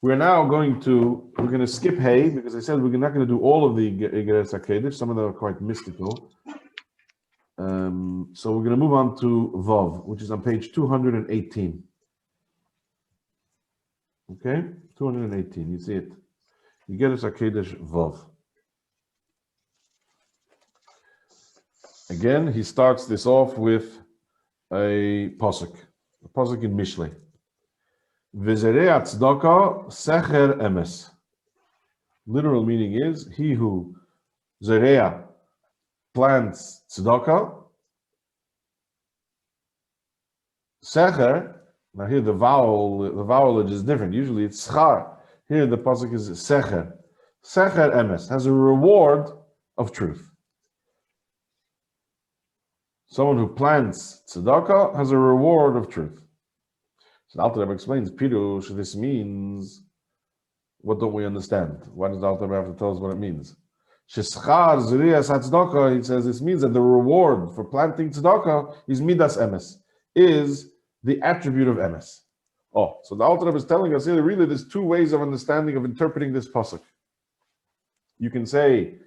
We're going to skip Hay because I said we're not going to do all of the Iggeres Hakodesh. Some of them are quite mystical. So we're going to move on to Vav, which is on page 218. Okay, 218. You see it. Iggeres Hakodesh Vav. Again, he starts this off with a pasuk in Mishlei. V'zerei tzedakah secher emes. Literal meaning is he who zereya plants tzedakah. Secher. Now here the vowelage is different. Usually it's schar. Here the pasuk is secher. Secher emes has a reward of truth. Someone who plants tzedakah has a reward of truth. So the Alter Rebbe explains, Pirush, this means, what don't we understand? Why does the Alter Rebbe have to tell us what it means? Sheschar zriyas tzedakah, he says this means that the reward for planting tzedakah is midas emes, is the attribute of emes. Oh, so the Alter Rebbe is telling us here, really there's two ways of understanding, of interpreting this pasuk. You can say,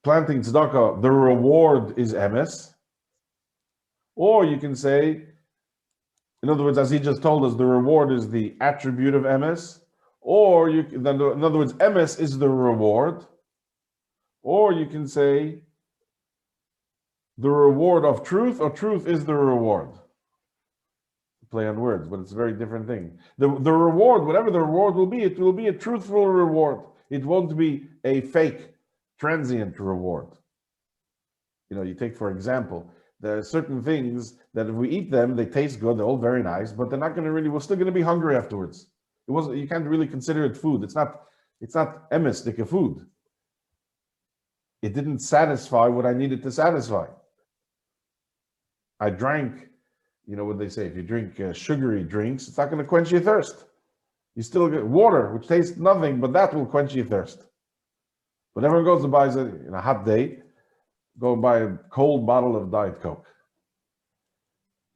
planting tzedakah, the reward is emes. Or you can say, in other words, as he just told us, the reward is the attribute of emes. Or in other words, emes is the reward. Or you can say, the reward of truth, or truth is the reward. Play on words, but it's a very different thing. The reward, whatever the reward will be, it will be a truthful reward. It won't be a fake, transient reward. You know, you take, for example, there are certain things that if we eat them, they taste good, they're all very nice, but they're not going to really, we're still going to be hungry afterwards. You can't really consider it food. It's not emes, like a food. It didn't satisfy what I needed to satisfy. I drank, you know what they say, if you drink sugary drinks, it's not going to quench your thirst. You still get water, which tastes nothing, but that will quench your thirst. But everyone goes and buys it in a hot day, go and buy a cold bottle of Diet Coke.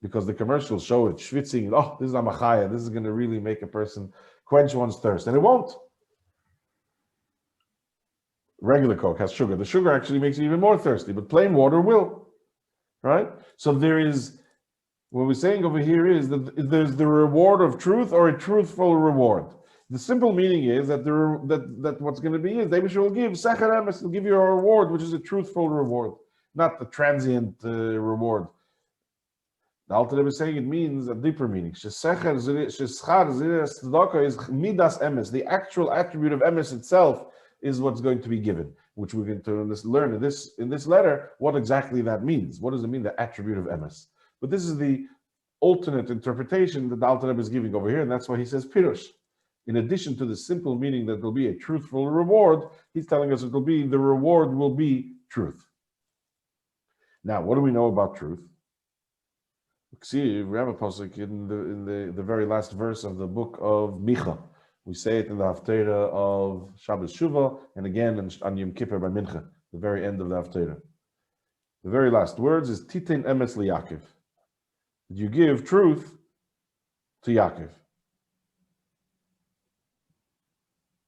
Because the commercials show it, schwitzing, oh, this is amachaya, this is going to really make a person quench one's thirst. And it won't. Regular Coke has sugar. The sugar actually makes you even more thirsty, but plain water will. Right? So there is, what we're saying over here is that there's the reward of truth or a truthful reward. The simple meaning is that that what's going to be is they will give secher emes, will give you a reward, which is a truthful reward, not the transient reward. The Alter Rebbe is saying it means a deeper meaning. Sheschar zriyas tzedakah is midas emes. The actual attribute of emes itself is what's going to be given, which we're going to learn in this letter what exactly that means. What does it mean, the attribute of emes? But this is the alternate interpretation that the Alter Rebbe is giving over here, and that's why he says pirush. In addition to the simple meaning that there will be a truthful reward, he's telling us the reward will be truth. Now, what do we know about truth? See, we have a pasuk in the very last verse of the book of Micha. We say it in the Haftarah of Shabbos Shuvah, and again on Yom Kippur by Mincha, the very end of the Haftarah. The very last words is Titein emes liYaakov. You give truth to Yaakov.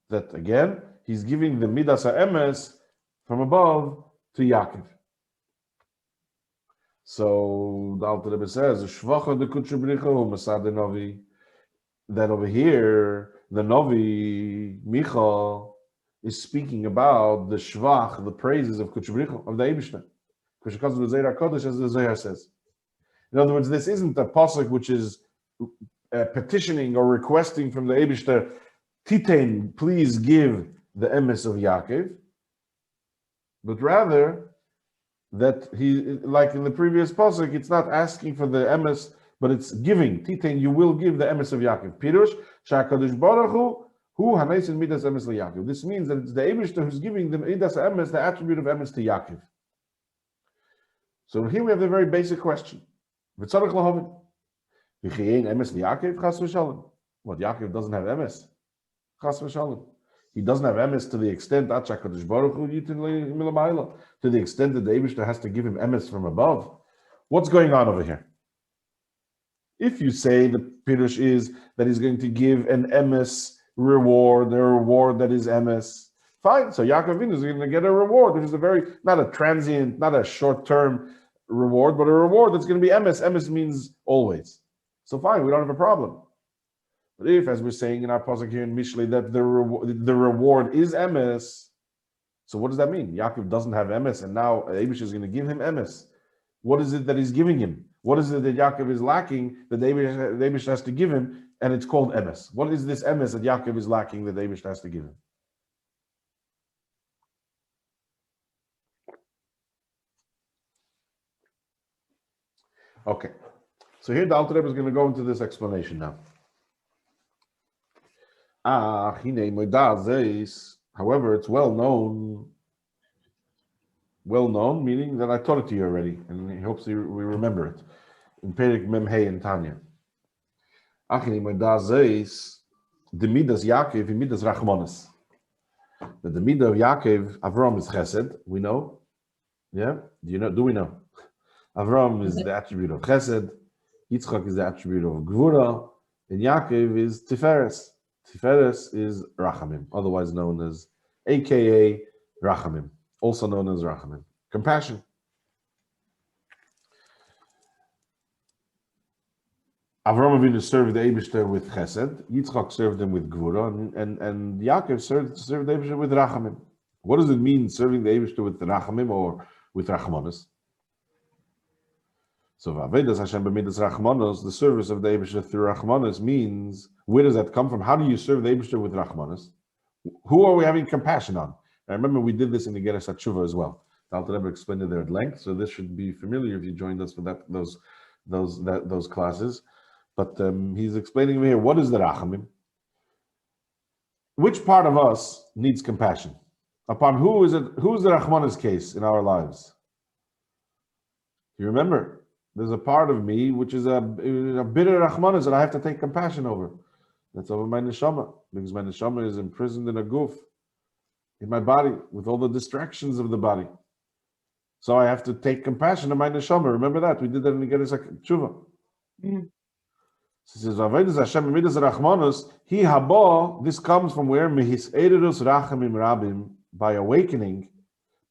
That again, he's giving the midas ha'emes from above to Yaakov. So the Alter Rebbe says, "Shvacha de kutshe bricha masad the Novi." That over here, the Novi Micha is speaking about the shvach, the praises of kutshe bricha of the Eibishter, because of the Iggeres Hakodesh, as the Zohar says. In other words, this isn't a pasuk which is petitioning or requesting from the Eibishter, Titein, please give the emes of Yaakov, but rather that he, like in the previous pasuk, it's not asking for the emes, but it's giving. Titein, you will give the emes of Yaakov. Pirush, Shakadosh Baruch Hu haneisin midas emes leYaakov. This means that it's the Eibishter who's giving the midas emes, the attribute of emes, to Yaakov. So here we have the very basic question. V'tzarich lahavin. V'chein emes leYaakov chas v'shalom. What, Yaakov doesn't have emes? Chas v'shalom. He doesn't have emes to the extent that Shakadosh Baruch Hu yitin milamayla, to the extent that the Eibishter has to give him emes from above. What's going on over here? If you say the Pirush is that he's going to give an emes reward, a reward that is emes, fine. So Yaakov Avinu is going to get a reward, which is a very, not a transient, not a short-term reward, but a reward that's going to be emes. Emes means always. So fine, we don't have a problem. But if, as we're saying in our pasuk here in Mishlei, that the reward is emes, so what does that mean? Yaakov doesn't have emes, and now Abish is going to give him emes. What is it that he's giving him? What is it that Yaakov is lacking that Abish has to give him? And it's called emes. What is this emes that Yaakov is lacking that Abish has to give him? Okay, so here the Alter Rebbe is going to go into this explanation now. However, it's well known, meaning that I taught it to you already, and he hopes we remember it. In Perik Memhei and Tanya. The Midas Yaakov, Midas Rachmanis. That the Midah of Yaakov, Avram is Chesed, we know. Yeah? Do we know? Avram is the attribute of Chesed, Yitzchak is the attribute of Gvura, and Yaakov is Tiferes. Tiferes is Rachamim, otherwise known as, aka Rachamim, also known as Rachamim. Compassion. Avram Avinu served the Eibishter with Chesed, Yitzchak served him with Gvura, and Yaakov served the Eibishter with Rachamim. What does it mean serving the Eibishter with Rachamim or with Rachmanis? So Avedas Hashem b'midas Rachmanos, the service of the Eibishter through Rachmanos means, where does that come from? How do you serve the Eibishter with Rachmanos? Who are we having compassion on? I remember we did this in the Iggeres Hakodesh as well. The Alter Rebbe explained it there at length, so this should be familiar if you joined us for those classes. But he's explaining here, what is the Rachamim? Which part of us needs compassion? Upon who is it? Who's the Rachmanis case in our lives? You remember? There's a part of me which is a bitter Rachmanis that I have to take compassion over. That's over my neshama, because my neshama is imprisoned in a goof, in my body, with all the distractions of the body. So I have to take compassion on my neshama. Remember that? We did that in the Iggeres Hakodesh. He says, "Avodas Hashem midas rachmanos." He haba. This comes from where mehis eredus rachamim rabim, by awakening,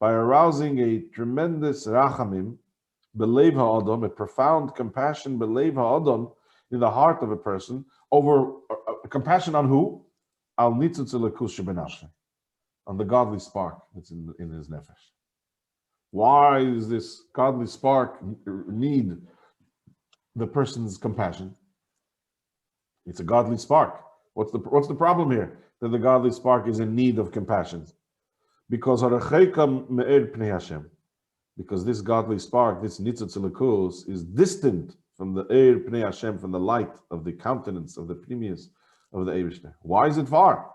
by arousing a tremendous rachamim, belev ha'adam, a profound compassion, belev ha'adam, in the heart of a person, over compassion on who? Al nitzutz lekus shebenafshe, on the godly spark that's in his nefesh. Why does this godly spark need the person's compassion? It's a godly spark. What's the problem here? That the godly spark is in need of compassion. Because this godly spark, this nitzutz lekus, is distant from the eir pnei Hashem, from the light of the countenance of the pnimius of the Eibishter. Why is it far?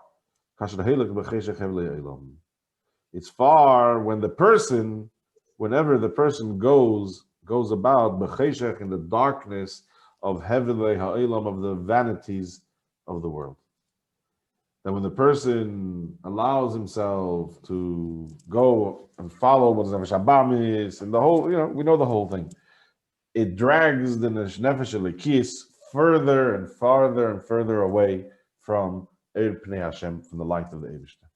It's far whenever the person goes about b'cheshech, in the darkness of heavenly ha'ilam, of the vanities of the world. That when the person allows himself to go and follow what the nefesh habam is, and the whole, we know the whole thing, it drags the nefesh elikis further and farther and further away from Eir Pnei Hashem, from the light of the Eibishter.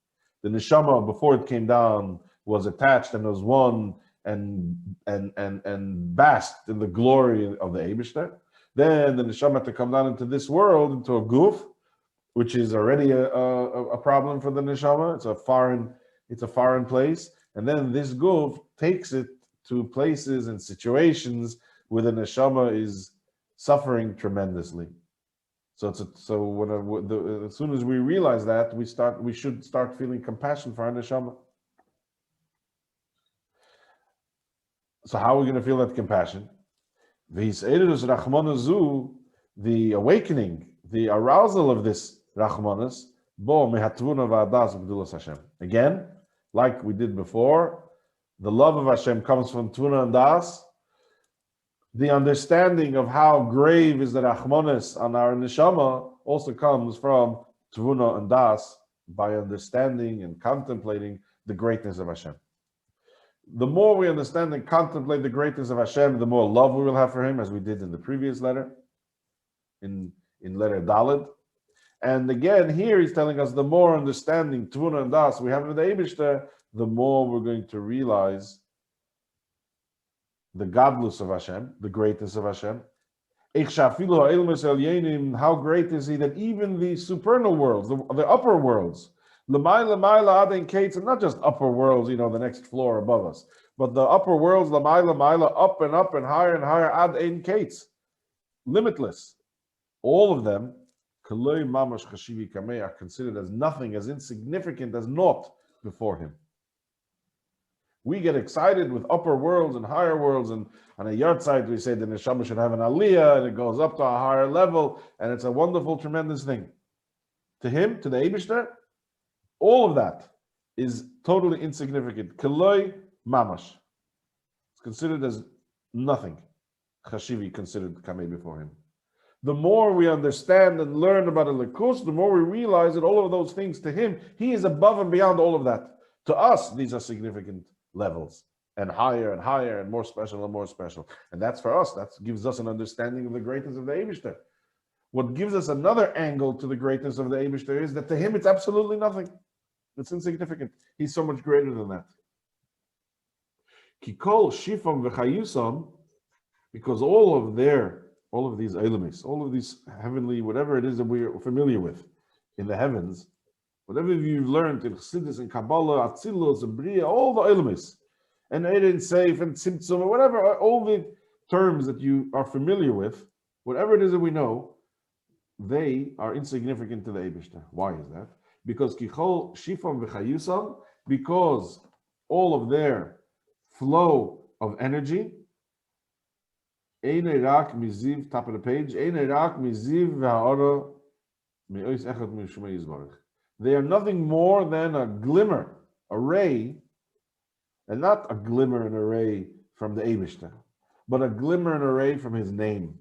The neshama, before it came down, was attached and was one and basked in the glory of the Eibishter. Then the neshama had to come down into this world, into a goof, which is already a problem for the neshama. It's a foreign place. And then this goof takes it to places and situations where the neshama is suffering tremendously. So as soon as we realize that, we should start feeling compassion for our neshama. So how are we going to feel that compassion? The awakening, the arousal of this Rachmanis, again, like we did before, the love of Hashem comes from Tvuna and Das. The understanding of how grave is the Rachmanis on our neshama also comes from Tvuna and Das, by understanding and contemplating the greatness of Hashem. The more we understand and contemplate the greatness of Hashem, the more love we will have for Him, as we did in the previous letter. in letter Daled. And again, here he's telling us the more understanding, Tvuna and Das, we have with the Eibishter, the more we're going to realize the godless of Hashem, the greatness of Hashem. How great is he that even the supernal worlds, the upper worlds, and not just upper worlds, the next floor above us, but the upper worlds, up and higher, ad ein kates, limitless. All of them are considered as nothing, as insignificant as naught before him. We get excited with upper worlds and higher worlds, and on a yard site we say the neshama should have an aliyah, and it goes up to a higher level, and it's a wonderful, tremendous thing. To him, to the Eibishter, all of that is totally insignificant. Keloi mamash. It's considered as nothing. Chashivi considered kamei before him. The more we understand and learn about Elikus, the more we realize that all of those things to him, he is above and beyond all of that. To us, these are significant levels, and higher and more special and more special. And that's for us, that gives us an understanding of the greatness of the Eibishter. What gives us another angle to the greatness of the Eibishter is that to him it's absolutely nothing. It's insignificant. He's so much greater than that. Kikol shifam v'chayusam, because all of these elemis, all of these heavenly, whatever it is that we're familiar with in the heavens, whatever you've learned in Chassidus and Kabbalah, Atzilus and Bria, all the elemis, and Eden Seif and Tzimtzum, or whatever, all the terms that you are familiar with, whatever it is that we know, they are insignificant to the Eibishter. Why is that? Because Kichol Shifam v'Chayusam, because all of their flow of energy, Ein Rak Miziv, top of the page, Ein Rak Miziv v'Ha'ara Me'ois Echad Mishmei Yizbarach. They are nothing more than a glimmer, a ray, and not a glimmer and a ray from the Eibishter, but a glimmer and a ray from his name.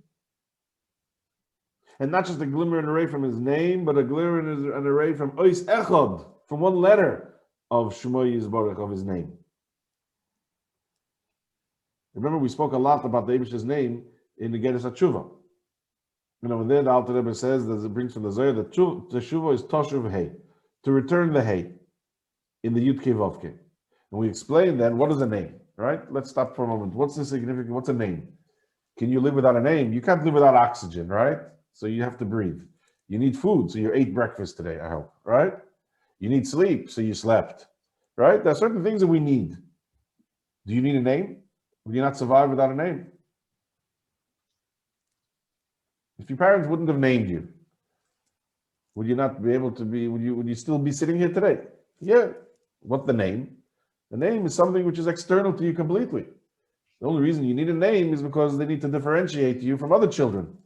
And not just a glimmer and a ray from his name, but a glimmer and a ray from Ois Echad, from one letter of Shemoi Yizbarach, of his name. Remember, we spoke a lot about the Eibishter's name in the Iggeres Hatshuva. Over there, the Alter Rebbe says, that it brings from the Zohar, that Teshuva is Toshuv Hey, to return the Hey in the Yud Kei Vav Kei. And we explained then, what is a name, right? Let's stop for a moment. What's the significance? What's a name? Can you live without a name? You can't live without oxygen, right? So you have to breathe. You need food, so you ate breakfast today, I hope, right? You need sleep, so you slept, right? There are certain things that we need. Do you need a name? Would you not survive without a name? If your parents wouldn't have named you, would you not be able to be, would you still be sitting here today? Yeah. What's the name? The name is something which is external to you completely. The only reason you need a name is because they need to differentiate you from other children.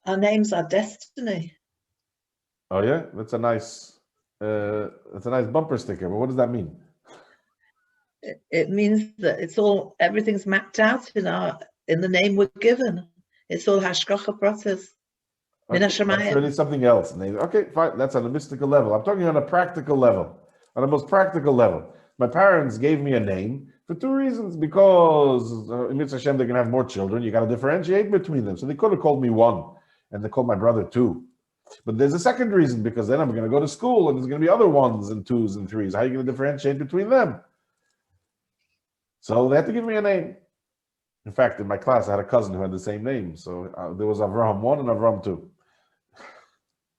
Our names are destiny. Oh yeah? That's a nice bumper sticker, but what does that mean? It means that everything's mapped out in the name we're given. It's all hashgacha process. Okay, that's really something else. Okay, fine. That's on a mystical level. I'm talking on a practical level, on the most practical level. My parents gave me a name for two reasons. Because in Mitzvah Hashem, they can have more children. You got to differentiate between them. So they could have called me one, and they called my brother two. But there's a second reason, because then I'm going to go to school, and there's going to be other ones and twos and threes. How are you going to differentiate between them? So they had to give me a name. In fact, in my class, I had a cousin who had the same name. So there was Avraham 1 and Avraham 2.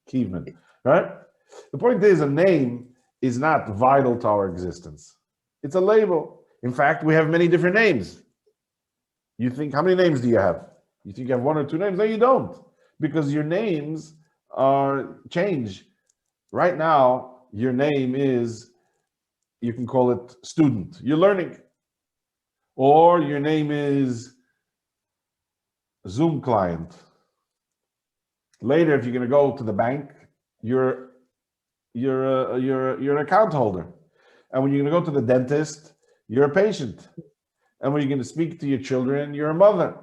Kievman, right? The point is, a name is not vital to our existence. It's a label. In fact, we have many different names. You think, how many names do you have? You think you have one or two names? No, you don't. Because your names change. Right now, your name is, you can call it student. You're learning. Or your name is Zoom client. Later, if you're going to go to the bank, you're an account holder. And when you're going to go to the dentist, you're a patient. And when you're going to speak to your children, you're a mother.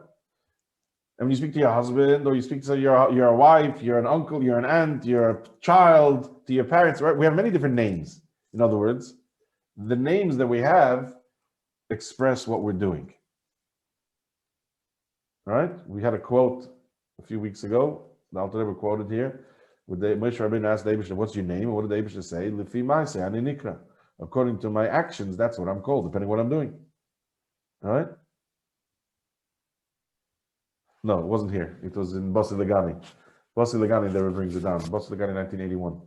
And when you speak to your husband, or you speak to you're a wife, you're an uncle, you're an aunt, you're a child, to your parents, right? We have many different names. In other words, the names that we have express what we're doing. All right? We had a quote a few weeks ago. The Alter Rebbe quoted here. With the Moshe Rabbeinu asked the Eibishter, "What's your name?" And what did the Eibishter say? "Lefi ma'aseh ani nikra." According to my actions, that's what I'm called, depending on what I'm doing. All right? No, it wasn't here. It was in Basi Legani. Basi Legani never brings it down. Basi Legani, 1981.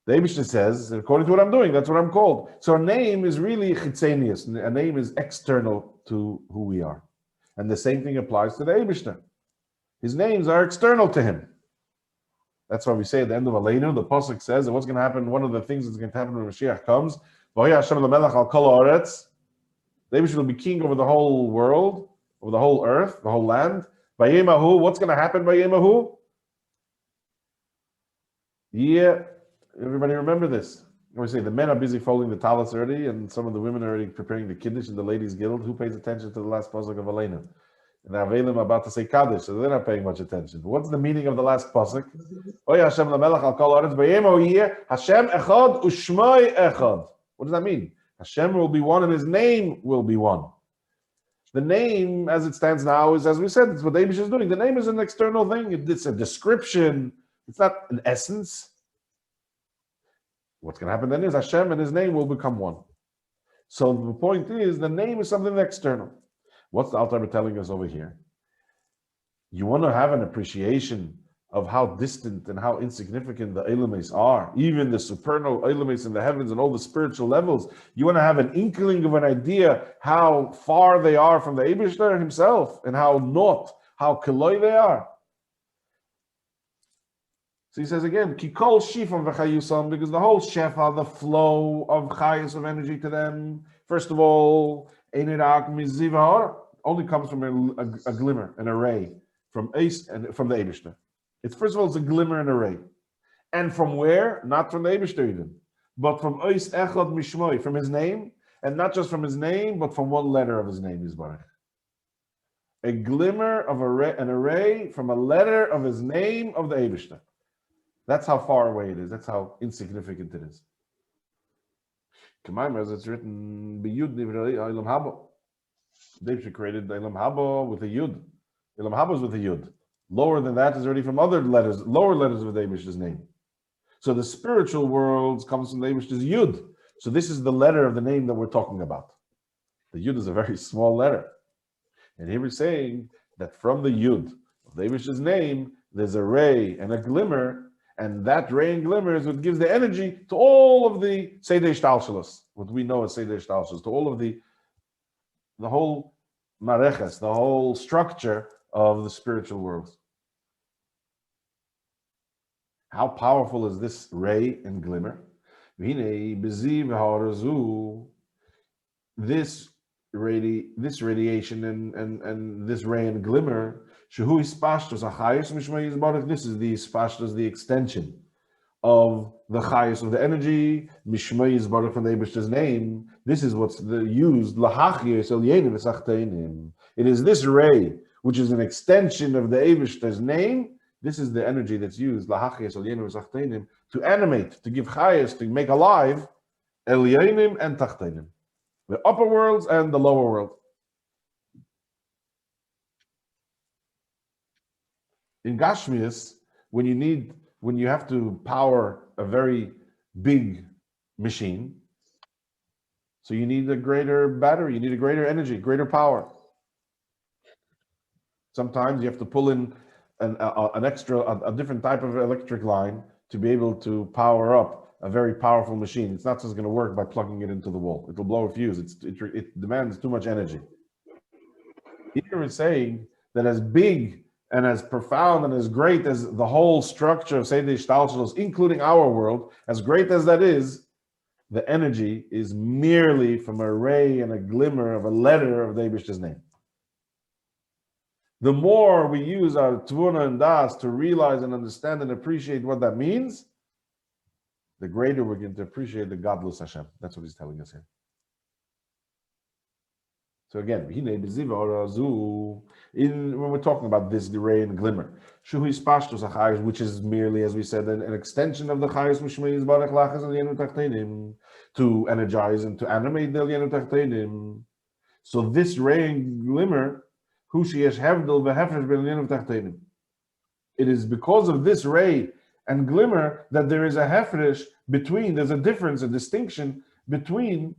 The Eibishter says, according to what I'm doing, that's what I'm called. So a name is really chitzenius. A name is external to who we are. And the same thing applies to the Eibishter. His names are external to him. That's why we say at the end of Aleinu, the Pasuk says that what's going to happen, one of the things that's going to happen when Mashiach comes, V'hoya Hashem lemelech al kol haaretz. The Eibishter will be king over the whole world, over the whole earth, the whole land. Vayemahu, what's going to happen by Yemahu? Yeah. Everybody remember this. We say the men are busy folding the talis already, and some of the women are already preparing the kiddush in the ladies' guild. Who pays attention to the last pasuk of Aleinu? And the Avelim are about to say kaddish, so they're not paying much attention. What's the meaning of the last pasuk? Oy Hashem lamelech al kol haaretz b'yemo yeh Hashem echad u'shmoi echad. What does that mean? Hashem will be one, and His name will be one. The name, as it stands now, is, as we said, it's what the Eibush is doing. The name is an external thing. It's a description. It's not an essence. What's going to happen then is Hashem and His name will become one. So the point is, the name is something external. What's the Alter Rebbe telling us over here? You want to have an appreciation of how distant and how insignificant the Eilumes are, even the supernal Eilumes in the heavens and all the spiritual levels. You want to have an inkling of an idea how far they are from the Eibishter himself and how naught, how keloi they are. So he says again, Kikol shifam v'chayusam, because the whole shefa, the flow of chayus, of energy to them, first of all, einirak mizivar, only comes from a glimmer, an array, from Eis and from the Eibishter. It's first of all, it's a glimmer and a ray. And from where? Not from the Eibishter even, but from Eis Echad Mishmoi, from His name, and not just from His name, but from one letter of His name, Yisbarach. A glimmer of an array from a letter of His name of the Eibishter. That's how far away it is. That's how insignificant it is. K'mayim, as it's written, B'yud Nivrei Eilam Haba. They've created Eilam Haba with a Yud. Eilam Haba is with a Yud. Lower than that is already from other letters, lower letters of the Eibishter's name. So the spiritual world comes from the Eibishter's Yud. So this is the letter of the name that we're talking about. The Yud is a very small letter. And here we're saying that from the Yud of the Eibishter's name, there's a ray and a glimmer, and that ray and glimmer is what gives the energy to all of the Seder Shtalshalos, what we know as Seder Shtalshalos, to all of the whole mareches, the whole structure of the spiritual world. How powerful is this ray and glimmer? This radiation and this ray and glimmer, this is the ispashtos, the extension of the chayus, of the energy, mishmei yizbarach, from the Eibishter's name. This is what's used. It is this ray, which is an extension of the Eibishter's name. This is the energy that's used to animate, to give chayus, to make alive elyonim and tachtenim, the upper worlds and the lower world. In Gashmias, when you have to power a very big machine, so you need a greater battery, you need a greater energy, greater power. Sometimes you have to pull in a different type of electric line to be able to power up a very powerful machine. It's not just going to work by plugging it into the wall. It will blow a fuse. It demands too much energy. Here is saying that as big and as profound and as great as the whole structure of Seder Shtalshalos, including our world, as great as that is, the energy is merely from a ray and a glimmer of a letter of the Eibishter's name. The more we use our tvuna and das to realize and understand and appreciate what that means, the greater we're going to appreciate the godless Hashem. That's what he's telling us here. So again, when we're talking about this, the ray and glimmer, which is merely, as we said, an extension of the chayus to energize and to animate the Yenu Tachtenim. So this ray and glimmer, It is because of this ray and glimmer that there is a hefresh between, there's a difference, a distinction between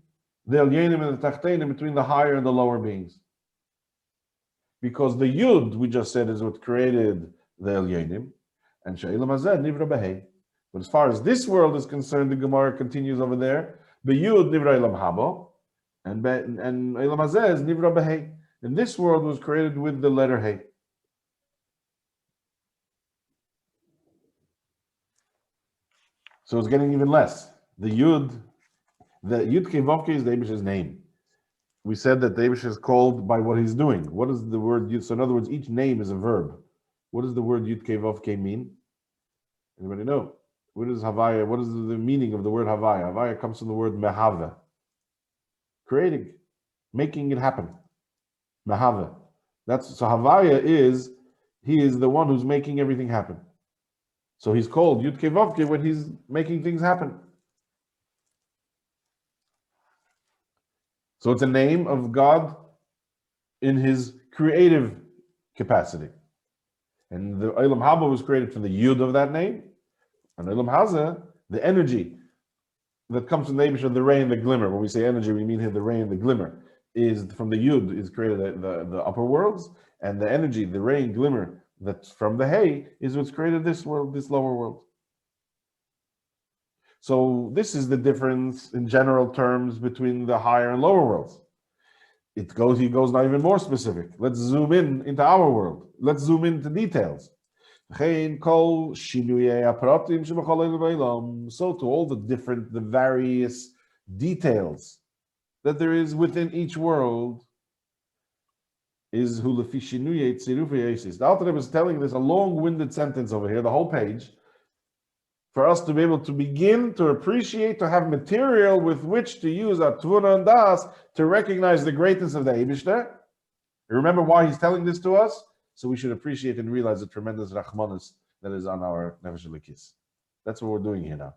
the Elyenim and the Tachtenim, between the higher and the lower beings. Because the Yud, we just said, is what created the Elyenim, and She'ilam Hazeh Nivra Behei. But as far as this world is concerned, the Gemara continues over there, Beyud Nivra Ilam Habo, and Ilam Hazeh is Nivra Behei. And this world was created with the letter Hey. So it's getting even less. The Yud Kei Vavke is the Eibish's name. We said that the Eibush is called by what he's doing. What is the word Yud? So in other words, each name is a verb. What does the word Yud Kei Vavke mean? Anybody know? What is Havaya? What is the meaning of the word Havaya? Havaya comes from the word Mehave. Creating, making it happen. Mehave. So Havaya is, he is the one who's making everything happen. So he's called Yud Kei Vavke when he's making things happen. So it's a name of God in his creative capacity. And the Olam Haba was created from the Yud of that name. And Olam Hazeh, the energy that comes from the Eibush of the ray and the glimmer. When we say energy, we mean here the ray and the glimmer. Is from the Yud, is created the upper worlds. And the energy, the ray and glimmer that's from the Hay, is what's created this world, this lower world. So this is the difference in general terms between the higher and lower worlds. He goes now even more specific. Let's zoom in into our world. Let's zoom into details. So to all the various details that there is within each world is Hulafi Shinuye Tzirufi Yesis. The Alter Rebbe is telling this a long-winded sentence over here, the whole page, for us to be able to begin to appreciate, to have material with which to use our Tvuna and Das to recognize the greatness of the Eibishter. Remember why he's telling this to us? So we should appreciate and realize the tremendous Rachmanis that is on our Nefesh Elikis. That's what we're doing here now.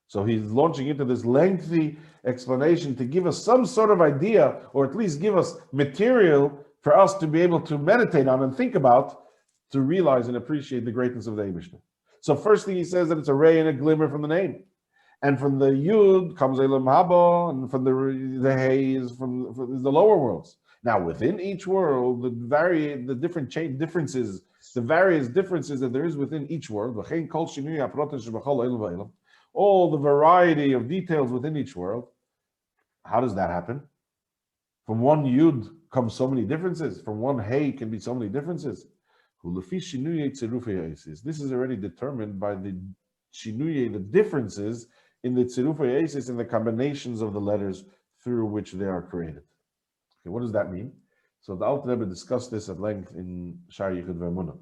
So he's launching into this lengthy explanation to give us some sort of idea, or at least give us material for us to be able to meditate on and think about, to realize and appreciate the greatness of the Eibishter. So first thing he says that it's a ray and a glimmer from the name. And from the Yud comes Elam Haba, and from the Hay is from the lower worlds. Now within each world, the various differences that there is within each world, all the variety of details within each world, how does that happen? From one Yud comes so many differences. From one Hay can be so many differences. This is already determined by the Shinuye, the differences in the Tzirufei Eisis, in the combinations of the letters through which they are created. Okay, what does that mean? So the Alter Rebbe discussed this at length in Shar Yichud Ve'emunah,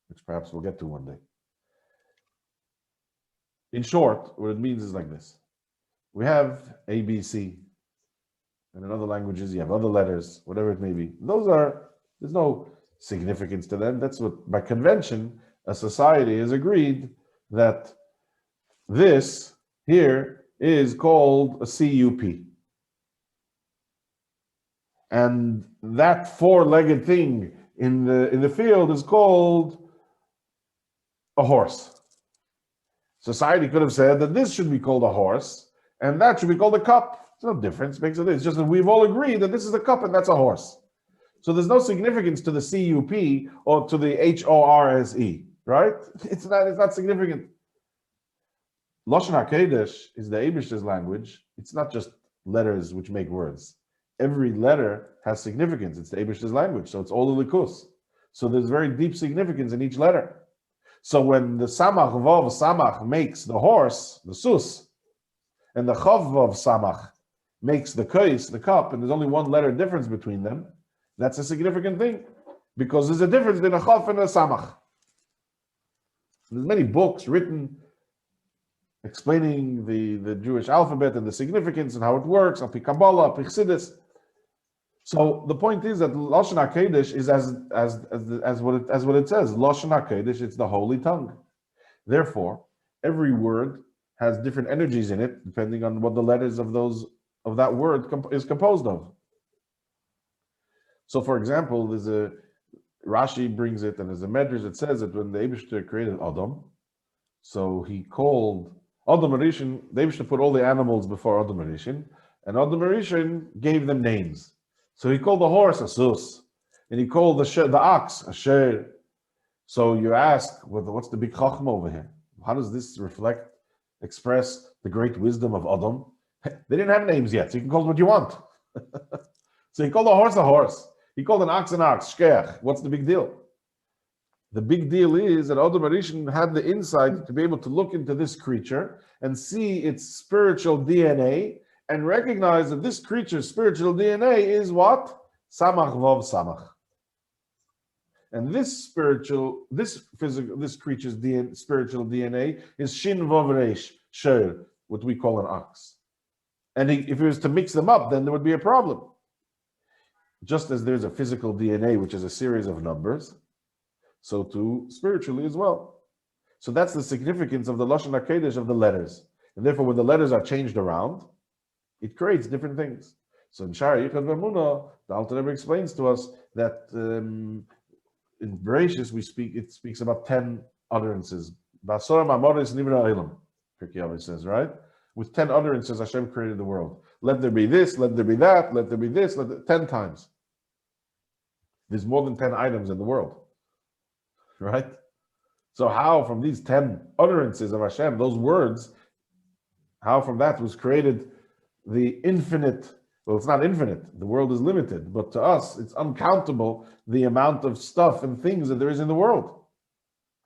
which perhaps we'll get to one day. In short, what it means is like this. We have A, B, C, and in other languages you have other letters, whatever it may be. There's no significance to them. That's what, by convention, a society has agreed that this here is called a CUP. And that four-legged thing in the field is called a horse. Society could have said that this should be called a horse and that should be called a cup. There's no difference, makes it. It's just that we've all agreed that this is a cup and that's a horse. So there's no significance to the CUP or to the HORSE, right? It's not significant. Lashon Hakodesh is the Eibishter's language. It's not just letters which make words. Every letter has significance. It's the Eibishter's language, so it's all the likus. So there's very deep significance in each letter. So when the Samach Vav Samach makes the horse, the sus, and the Chav Vav Samach makes the kais, the cup, and there's only one letter difference between them, that's a significant thing, because there's a difference between a Chav and a Samach. There's many books written explaining the Jewish alphabet and the significance and how it works, Api Kabbalah, Api Chassidus. So the point is that Lashon HaKodesh is as what it says. Lashon HaKodesh, it's the holy tongue. Therefore, every word has different energies in it, depending on what the letters of that word is composed of. So, for example, there's a Rashi brings it, and there's a Medrash that says that when the Eibishter created Adam, so he called Adam Rishon. The Eibishter put all the animals before Adam Rishon, and Adam Rishon gave them names. So he called the horse a sus, and he called the ox a sher. So you ask, what's the big chachma over here? How does this express the great wisdom of Adam? They didn't have names yet, so you can call it what you want. So he called a horse a horse. He called an ox, shkech. What's the big deal? The big deal is that Adam Rishon had the insight to be able to look into this creature and see its spiritual DNA and recognize that this creature's spiritual DNA is what? Samach Vav Samach. And this creature's spiritual DNA is Shin Vav Reish, Sher, what we call an ox. And if he was to mix them up, then there would be a problem. Just as there's a physical DNA, which is a series of numbers, so too spiritually as well. So that's the significance of the Lashon Hakodesh of the letters. And therefore, when the letters are changed around, it creates different things. So in Shara Yichud V'Emunah, the Alter Rebbe explains to us that in Bereshis it speaks about 10 utterances. B'Asorim Amoris Nivra Olam, Pirkei Avos says, right? With 10 utterances, Hashem created the world. Let there be this, let there be that, let there be this, 10 times. There's more than 10 items in the world, right? So how from these 10 utterances of Hashem, those words, how from that was created the infinite? Well, it's not infinite. The world is limited, but to us, it's uncountable the amount of stuff and things that there is in the world.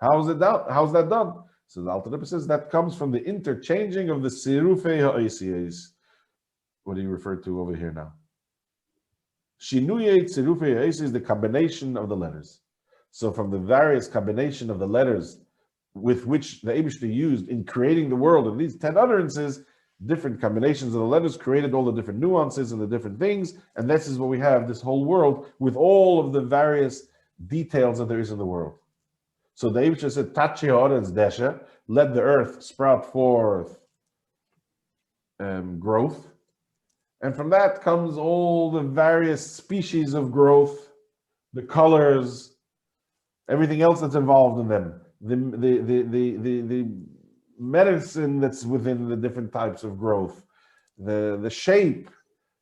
How is it done? How's that done? So the Alter Rebbe says that comes from the interchanging of the sirufei ha'osiyos. What do you refer to over here now? Shinuyei sirufei ha'osiyos is the combination of the letters. So from the various combination of the letters with which the Eibishter used in creating the world, and these 10 utterances, different combinations of the letters created all the different nuances and the different things, and this is what we have, this whole world with all of the various details that there is in the world. So the Eibishter said, Tachi ha'aretz desha, let the earth sprout forth growth. And from that comes all the various species of growth, the colors, everything else that's involved in them, the medicine that's within the different types of growth, the shape,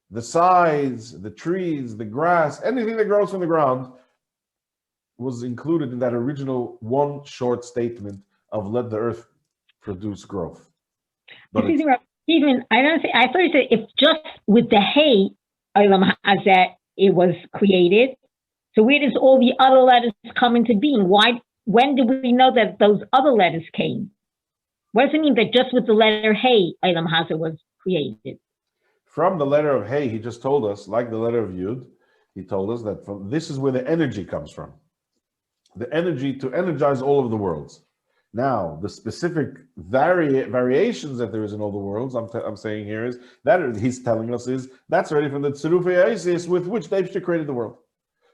the size, the trees, the grass, anything that grows from the ground was included in that original one short statement of let the earth produce growth. But Stephen, I thought you said it's just with the hay that it was created. So where does all the other letters come into being? When did we know that those other letters came? What does it mean that just with the letter Hey, Olam Hazeh was created? From the letter of Hey, he just told us, like the letter of Yud, he told us that this is where the energy comes from. The energy to energize all of the worlds. Now, the specific variations that there is in all the worlds, I'm saying here is, that he's telling us is, that's already from the Tzirufei ha'osiyos with which the Eibishter created the world.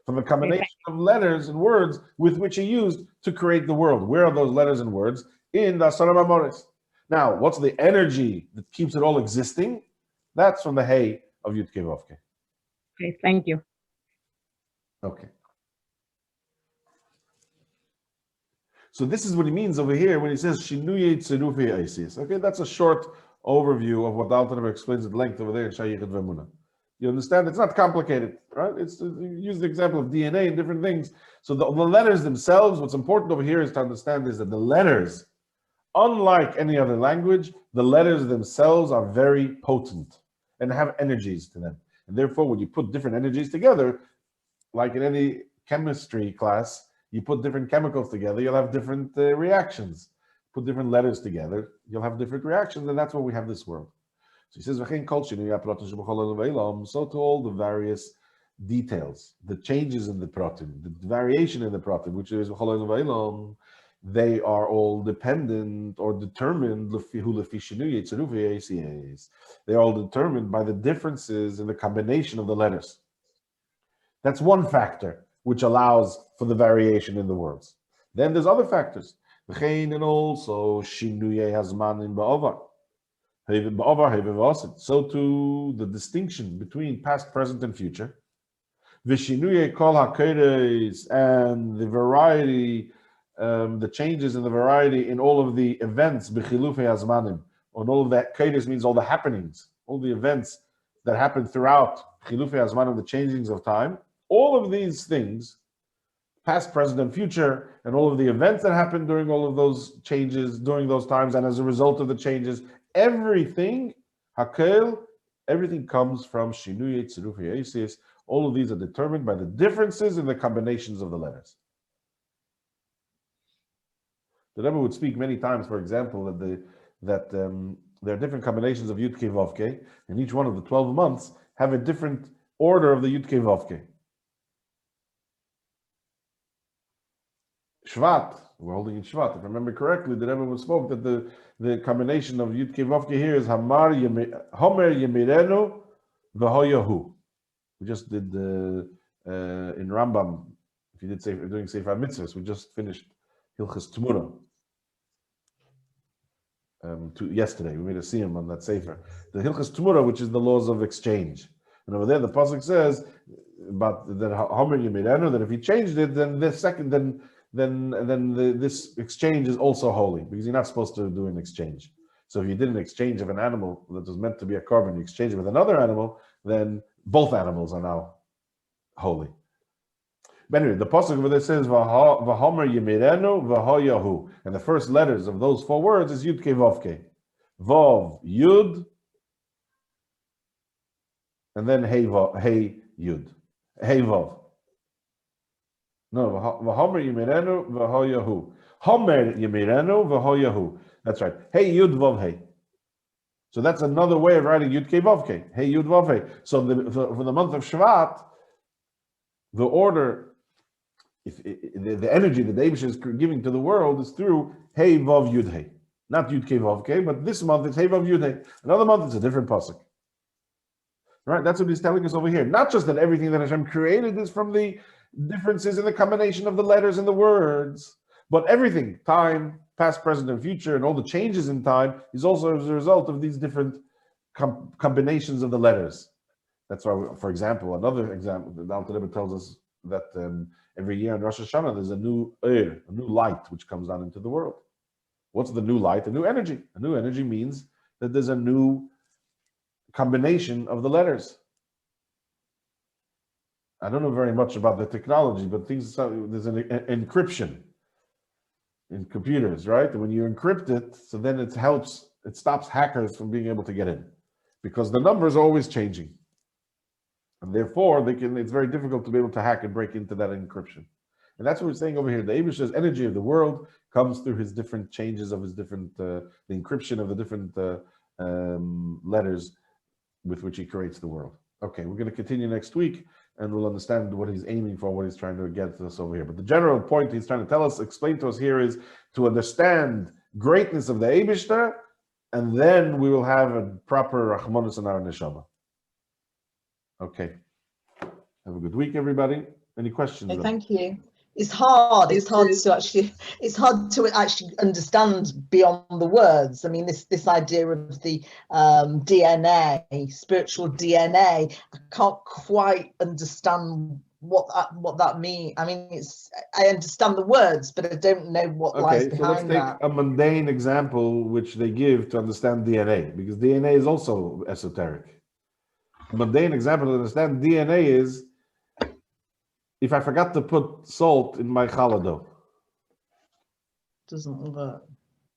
From the combination of letters and words with which he used to create the world. Where are those letters and words? In the Asorim Amoris. Now, what's the energy that keeps it all existing? That's from the Hey of Yud Kei Vav Kei. Okay, thank you. Okay. So this is what he means over here when he says Shinuyei Tzirufei ha'osiyos. Okay, that's a short overview of what the Alter Rebbe explains at length over there in Shara Yichud V'Emunah. You understand? It's not complicated, right? It's use the example of DNA and different things. So the letters themselves, what's important over here is to understand is that the letters, unlike any other language, the letters themselves are very potent and have energies to them. And therefore, when you put different energies together, like in any chemistry class, you put different chemicals together, you'll have different reactions. Put different letters together, you'll have different reactions, and that's why we have this world. So he says, so to all the various details, the changes in the pratim, the variation in the pratim, which is they are all dependent or determined. They are all determined by the differences in the combination of the letters. That's one factor which allows for the variation in the words. Then there's other factors. And also shinuyei hazman in ba'avar. So to the distinction between past, present, and future. Vishinuye kol hakodesh, and the variety, the changes in the variety in all of the events, b'chilufei hazmanim, on all of that. Kodesh means all the happenings, all the events that happen throughout chilufei hazmanim, the changings of time. All of these things, past, present, and future, and all of the events that happened during all of those changes, during those times, and as a result of the changes, everything, hakel, everything comes from Shinuye Tzirufei Eisis. All of these are determined by the differences in the combinations of the letters. The Rebbe would speak many times, for example, that there are different combinations of Yud Kei Vav Kei, and each one of the 12 months have a different order of the Yud Kei Vav Kei. Shvat, we're holding in Shvat. If I remember correctly, the Rebbe spoke that the combination of Yud Kei Vav Kei here is Homer Yemirenu V'Hoyahu. We just did in Rambam. If you did doing Sefer Mitzvahs, we just finished Hilchas Tmura. Yesterday, we made a siyum on that Sefer. The Hilchas Tmura, which is the laws of exchange, and over there the pasuk says about that Homer Yemirenu, that if he changed it, then this exchange is also holy, because you're not supposed to do an exchange. So if you did an exchange of an animal that was meant to be a carbon, you exchange it with another animal, then both animals are now holy. But anyway, the pasuk over there says V'homer Yemirenu V'hoyahu, and the first letters of those 4 words is Yud Kei Vav Kei, Vav Yud, and then Hey Yud, Hey Vav. No, V'homer Yemirenu V'hoyahu. Homer Yemirenu V'hoyahu. That's right. Hey Yud Vav Hey. So that's another way of writing Yud Kei Vav Kei. Hey Yud Vav Hey. So for the month of Shvat, the order, the energy that the Eibush is giving to the world is through Hey Vav Yud Hey. Not Yud Kei Vav Kei, but this month it's Hey Vav Yud Hey. Another month it's a different pasuk. Right? That's what he's telling us over here. Not just that everything that Hashem created is from the differences in the combination of the letters and the words, but everything, time, past, present, and future, and all the changes in time is also as a result of these different combinations of the letters. That's why, for example, another example, the Alter Rebbe tells us that every year in Rosh Hashanah there's a new light which comes down into the world. What's the new light? A new energy. A new energy means that there's a new combination of the letters. I don't know very much about the technology, but there's an encryption in computers, right? And when you encrypt it, so then it stops hackers from being able to get in, because the numbers are always changing. And therefore, it's very difficult to be able to hack and break into that encryption. And that's what we're saying over here. The Eibusher's energy of the world comes through his different changes of his different, the encryption of the different letters with which he creates the world. Okay, we're going to continue next week, and we'll understand what he's aiming for, what he's trying to get to us over here. But the general point he's trying to tell us, explain to us here, is to understand greatness of the Eibusher, and then we will have a proper Rachmanus in our Neshama. Okay. Have a good week, everybody. Any questions? Okay, thank you. It's hard to actually understand beyond the words. I mean, this idea of the DNA, spiritual DNA, I can't quite understand what that means. I mean, I understand the words, but I don't know what lies behind that. Okay, so let's take a mundane example which they give to understand DNA, because DNA is also esoteric. A mundane example to understand DNA is, if I forgot to put salt in my challah dough, doesn't work.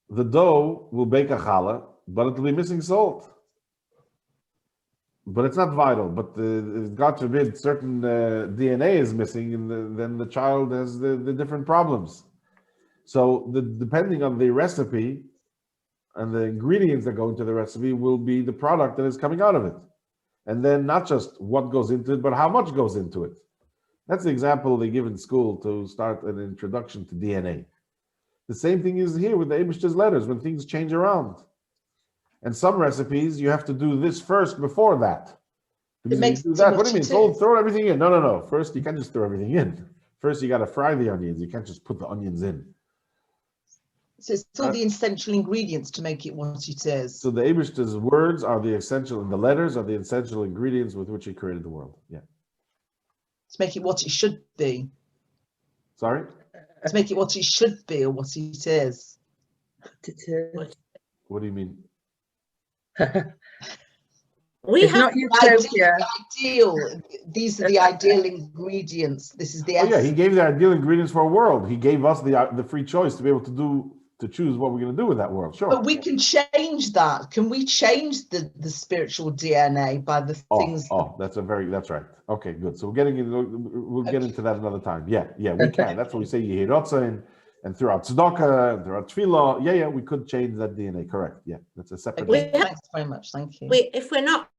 The dough will bake a challah, but it will be missing salt. But it's not vital. But if God forbid certain DNA is missing, and then the child has the different problems. So depending on the recipe and the ingredients that go into the recipe will be the product that is coming out of it. And then not just what goes into it, but how much goes into it. That's the example they give in school to start an introduction to DNA. The same thing is here with the Eibusher's letters, when things change around. And some recipes, you have to do this first before that. It makes do that. What do you mean? Throw everything in. No. First, you can't just throw everything in. First, you got to fry the onions. You can't just put the onions in. So it's all the essential ingredients to make it what it is. So the Eibusher's words are the essential, and the letters are the essential ingredients with which he created the world. Yeah. To make it what it should be. Sorry? To make it what it should be or what it is. What do you mean? It's not utopia. Ideal. These are the ideal ingredients. This is the Oh yeah, essence. he gave the ideal ingredients for a world. He gave us the free choice to be able to choose what we're going to do with that world. Sure. But we can change that. Can we change the spiritual DNA by the things? That's right. Okay, good. So we'll get into that another time. Yeah, we can. That's what we say. Yehirotzain, and throughout tzedakah, and throughout tefillah. Yeah, we could change that DNA. Correct. Yeah, that's a separate. Okay, thanks very much. Thank you. If we're not